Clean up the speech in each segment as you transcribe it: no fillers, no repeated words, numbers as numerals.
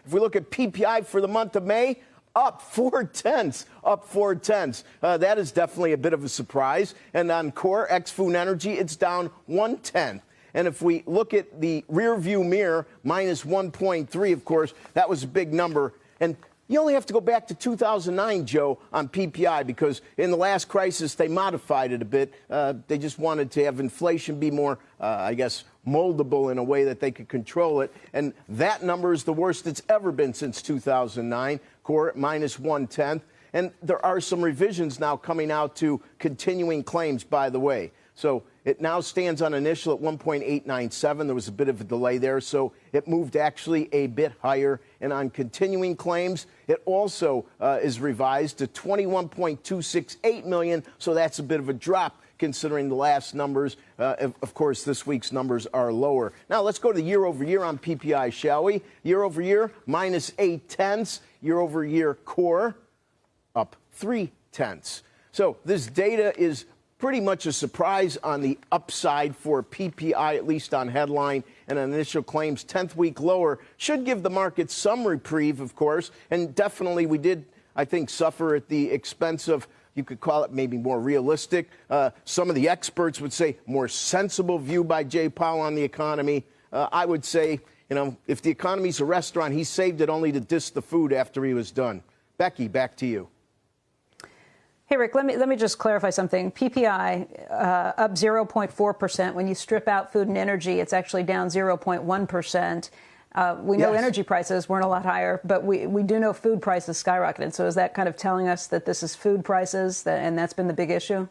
If we look at PPI for the month of May, up 0.4, up 0.4. That is definitely a bit of a surprise. And on core ex-food energy, it's down 0.1. And if we look at the rear view mirror, minus 1.3, of course, that was a big number. And you only have to go back to 2009, Joe, on PPI, because in the last crisis, they modified it a bit. They just wanted to have inflation be more, I guess, moldable in a way that they could control it. And that number is the worst it's ever been since 2009, core at minus 0.1. And there are some revisions now coming out to continuing claims, by the way. So it now stands on initial at 1.897. There was a bit of a delay there, so it moved actually a bit higher. And on continuing claims, it also is revised to 21.268 million, so that's a bit of a drop considering the last numbers. Of course, this week's numbers are lower. Now, let's go to the year-over-year on PPI, shall we? Year-over-year, minus 0.8. Year-over-year core, up 0.3. So this data is pretty much a surprise on the upside for PPI, at least on headline and on initial claims. 10th week lower should give the market some reprieve, of course. And definitely we did, I think, suffer at the expense of, you could call it maybe more realistic. Some of the experts would say more sensible view by Jay Powell on the economy. I would say, you know, if the economy's a restaurant, he saved it only to diss the food after he was done. Becky, back to you. Hey, Rick, let me just clarify something. PPI up 0.4%. When you strip out food and energy, it's actually down 0.1%. We know energy prices weren't a lot higher, but we do know food prices skyrocketed. So is that kind of telling us that this is food prices, and that's been the big issue?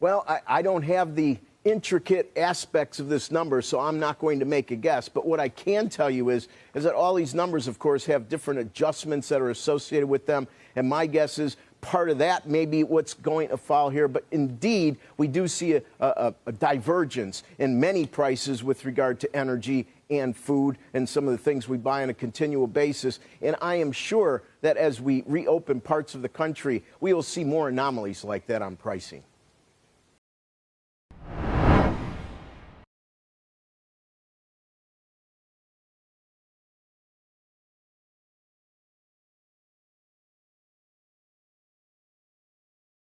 Well, I don't have the intricate aspects of this number, so I'm not going to make a guess. But what I can tell you is that all these numbers, of course, have different adjustments that are associated with them. And my guess is part of that may be what's going to fall here. But indeed, we do see a divergence in many prices with regard to energy and food and some of the things we buy on a continual basis. And I am sure that as we reopen parts of the country, we will see more anomalies like that on pricing.